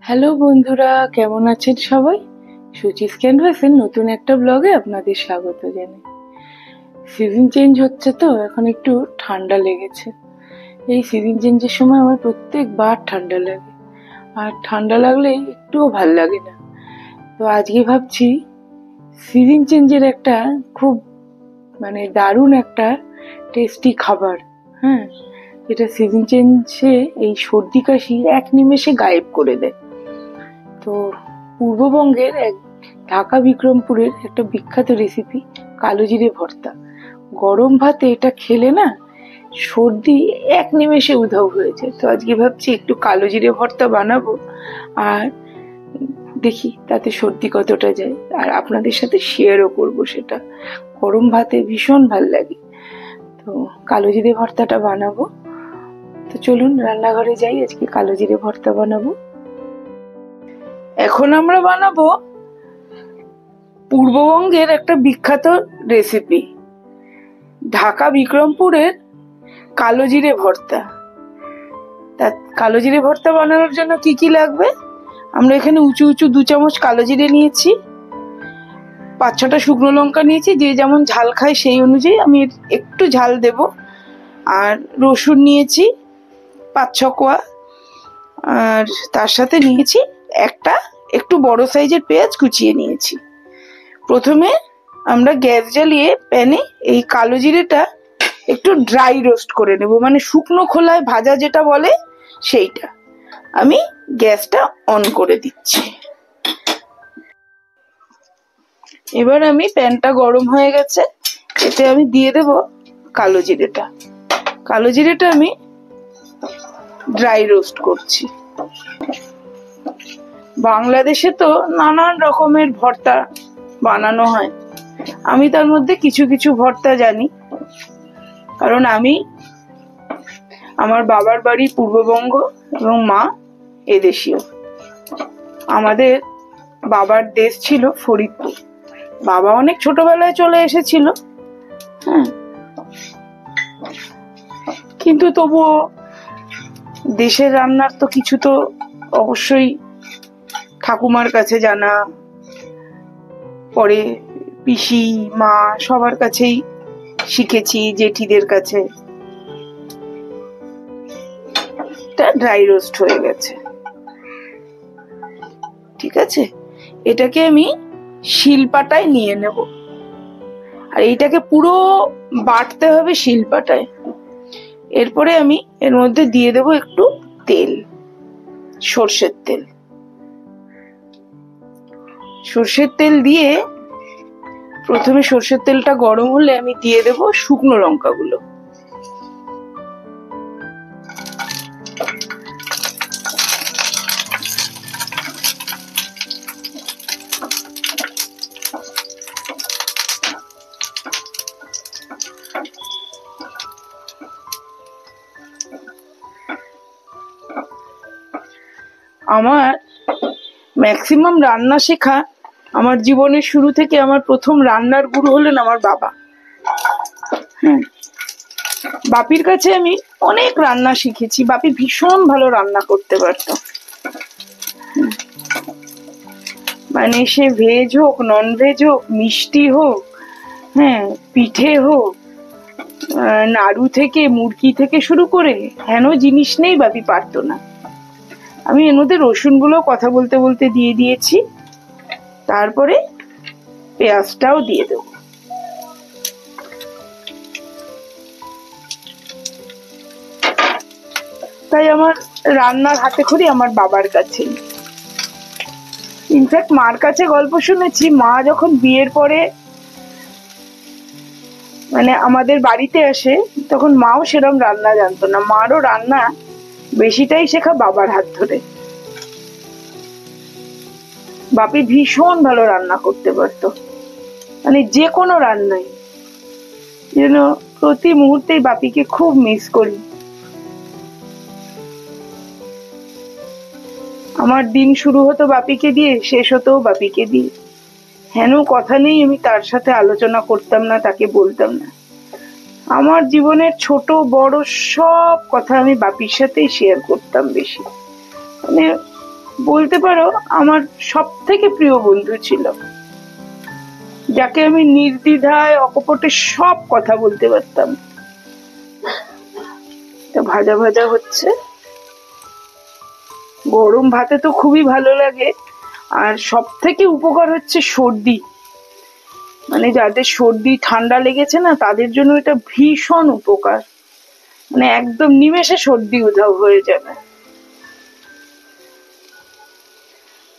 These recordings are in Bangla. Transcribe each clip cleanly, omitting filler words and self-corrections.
হ্যালো বন্ধুরা, কেমন আছেন সবাই? সুচিস ক্যানভাসের নতুন একটা ব্লগে আপনাদের স্বাগত জানাই। সিজন চেঞ্জ হচ্ছে তো এখন একটু ঠান্ডা লেগেছে। এই সিজন চেঞ্জের সময় আমার প্রত্যেকবার ঠান্ডা লাগে, আর ঠান্ডা লাগলে একটুও ভাল লাগে না। তো আজকে ভাবছি সিজন চেঞ্জের একটা খুব দারুণ একটা টেস্টি খাবার, হ্যাঁ, যেটা সিজন চেঞ্জে এই সর্দি কাশি এক নিমেষে গায়েব করে দেয়। তো পূর্ববঙ্গের ঢাকা বিক্রমপুরের একটা বিখ্যাত রেসিপি কালো জিরে ভর্তা। গরম ভাতে এটা খেলে না সর্দি এক নিমেষে উধাও হয়ে যায়। তো আজকে ভাবছি একটু কালো জিরে ভর্তা বানাবো, আর দেখি তাতে সর্দি কতটা যায়, আর আপনাদের সাথে শেয়ারও করব। সেটা গরম ভাতে ভীষণ ভাল লাগে। তো কালো জিরে ভর্তাটা বানাবো। তো চলুন রান্নাঘরে যাই, আজকে কালো জিরে ভর্তা বানাবো। এখন আমরা বানাবো পূর্ববঙ্গের একটা বিখ্যাত রেসিপি, ঢাকা বিক্রমপুরের কালো জিরে ভর্তা। তা কালো জিরে ভর্তা বানানোর জন্য কি কি লাগবে? আমরা এখানে উঁচু উঁচু 2 চামচ কালো জিরে নিয়েছি, 5-6টা শুকনো লঙ্কা নিয়েছি, যে যেমন ঝাল খায় সেই অনুযায়ী আমি একটু ঝাল দেব। আর রসুন নিয়েছি 5-6 কোয়া, আর তার সাথে নিয়েছি একটা একটু বড় সাইজের পেঁয়াজ কুচিয়ে নিয়েছি। প্রথমে আমরা গ্যাস জ্বালিয়ে প্যানে এই কালো জিরেটা একটু ড্রাই রোস্ট করে নেব, মানে শুকনো খোলায় ভাজা যেটা বলে সেইটা। আমি গ্যাসটা অন করে দিচ্ছি। এবার আমি প্যানটা গরম হয়ে গেছে, এতে আমি দিয়ে দেব কালো জিরেটা। কালো জিরেটা আমি ড্রাই রোস্ট করছি। বাংলাদেশে তো নানান রকমের ভর্তা বানানো হয়, আমি তার মধ্যে কিছু কিছু ভর্তা জানি, কারণ আমি আমার বাবার বাড়ি পূর্ববঙ্গ এবং মা এদেশীয়। আমাদের বাবার দেশ ছিল ফরিদপুর। বাবা অনেক ছোটবেলায় চলে এসেছিল, হ্যাঁ, কিন্তু তবুও দেশের রান্নার তো কিছু তো অবশ্যই ঠাকুমার কাছে জানা, পরে পিসি মা সবার কাছেই শিখেছি, জেঠিদের কাছে। ড্রাই রোস্ট হয়ে গেছে, ঠিক আছে। এটাকে আমি শিলপাটায় নিয়ে নেব, আর এইটাকে পুরো বাটতে হবে শিলপাটায়। এরপরে আমি এর মধ্যে দিয়ে দেব একটু তেল, সর্ষের তেল। সর্ষের তেল দিয়ে প্রথমে সর্ষের তেলটা গরম হলে আমি দিয়ে দেব শুকনো লঙ্কাগুলো। আমার ম্যাক্সিমাম রান্না শেখা আমার জীবনের শুরু থেকে, আমার প্রথম রান্নার গুরু হলেন আমার বাবা। বাপির কাছে আমি অনেক রান্না শিখেছি। বাপি ভীষণ ভালো রান্না করতে পারত, মানে সে ভেজ হোক নন ভেজ হোক, মিষ্টি হোক, হ্যাঁ, পিঠে হোক, নাড়ু থেকে মুরগি থেকে শুরু করে হেন জিনিস নেই বাপি পারতো না। আমি এর মধ্যে রসুন গুলো কথা বলতে বলতে দিয়ে দিয়েছি, তারপরে পেঁয়াজটাও দিয়ে দেব। তাই আমার রান্নার হাতে খড়ি আমার বাবার কাছেই। ইনফ্যাক্ট মার কাছে গল্প শুনেছি, মা যখন বিয়ের পরে আমাদের বাড়িতে আসে, তখন মাও সেরকম রান্না জানতো না। মারও রান্না বেশিটাই শেখা বাবার হাত ধরে। বাপি ভীষণ ভালো রান্না করতে পারতো, যে কোনো রান্নাই যেন। প্রতি মুহূর্তেই বাপিকে খুব মিস করি। আমার দিন শুরু হতো বাপিকে দিয়ে, শেষ হতো বাপিকে দিয়ে। হেন কথা নেই আমি তার সাথে আলোচনা করতাম না, তাকে বলতাম না। আমার জীবনের ছোট বড় সব কথা আমি বাপির সাথেই শেয়ার করতাম বেশি। বলতে পারো আমার সব থেকে প্রিয় বন্ধু ছিল, যাকে আমি নির্দ্বিধায় অকপটে সব কথা বলতে পারতাম। ভাজা ভাজা হচ্ছে, গরম ভাতে তো খুবই ভালো লাগে। আর সব থেকে উপকার হচ্ছে সর্দি, মানে যাদের সর্দি ঠান্ডা লেগেছে না, তাদের জন্য এটা ভীষণ উপকার। মানে একদম নিমেষে সর্দি উধাও হয়ে যাবে।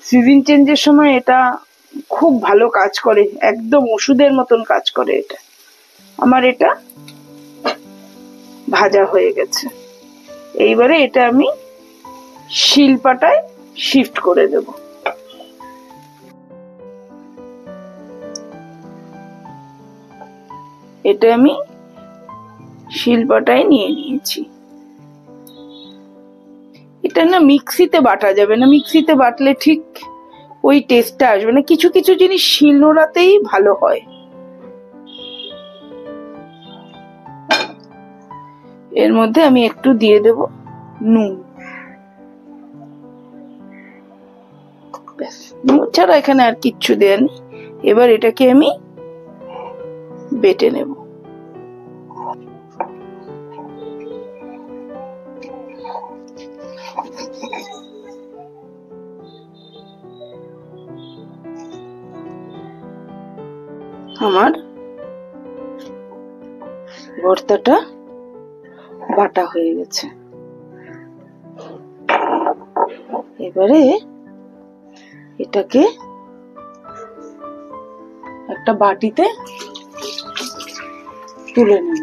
সিজন চেঞ্জের সময় এটা খুব ভালো কাজ করে, একদম ওষুধের মতন কাজ করে এটা। আমার এটা ভাজা হয়ে গেছে, এইবারে এটা আমি শিলপাটায় শিফট করে দেব। এটা আমি শিলপাটায় নিয়ে নিয়েছি। এটা না মিক্সিতে বাটা যাবে না, মিক্সিতে বাটলে ঠিক ওই টেস্টটা আসবে না। কিছু কিছু জিনিস শিলনোড়াতেই ভালো হয়। এর মধ্যে আমি একটু দিয়ে দেব নুন, নুন ছাড়া এখানে আর কিচ্ছু দেয়া নেই। এবার এটাকে আমি বেটে নেব। আমার ভর্তাটা বাটা হয়ে গেছে। এবারে এটাকে একটা বাটিতে তুলে নেব।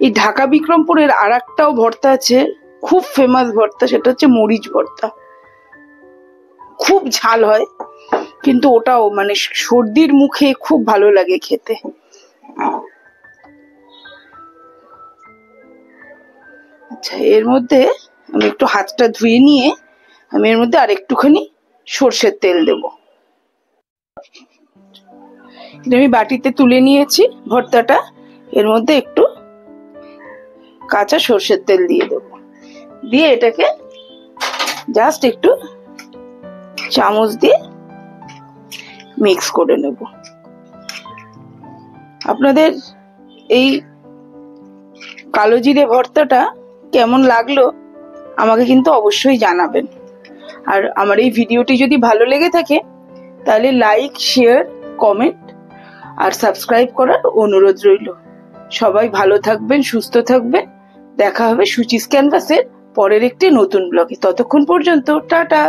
এই ঢাকা বিক্রমপুরের আর একটাও ভর্তা আছে, খুব ফেমাস ভর্তা, সেটা হচ্ছে মরিচ ভর্তা। খুব ঝাল হয়, কিন্তু ওটাও মানে সর্দির মুখে খুব ভালো লাগে খেতে। আচ্ছা, এর মধ্যে আমি একটু হাতটা ধুয়ে নিয়ে আমি এর মধ্যে আর একটুখানি সর্ষের তেল দেব। আমি বাটিতে তুলে নিয়েছি ভর্তাটা, এর মধ্যে একটু কাঁচা সর্ষের তেল দিয়ে দেব। দিয়ে এটাকে জাস্ট একটু চামচ দিয়ে মিক্স করে নেব। আপনাদের এই কালো জিরে ভর্তাটা কেমন লাগলো আমাকে কিন্তু অবশ্যই জানাবেন। আর আমার এই ভিডিওটি যদি ভালো লেগে থাকে তাহলে লাইক, শেয়ার, কমেন্ট আর সাবস্ক্রাইব করার অনুরোধ রইল। সবাই ভালো থাকবেন, সুস্থ থাকবেন। দেখা হবে সুচিস ক্যানভাসের পরের একটি নতুন ব্লগে। ততক্ষণ পর্যন্ত টাটা।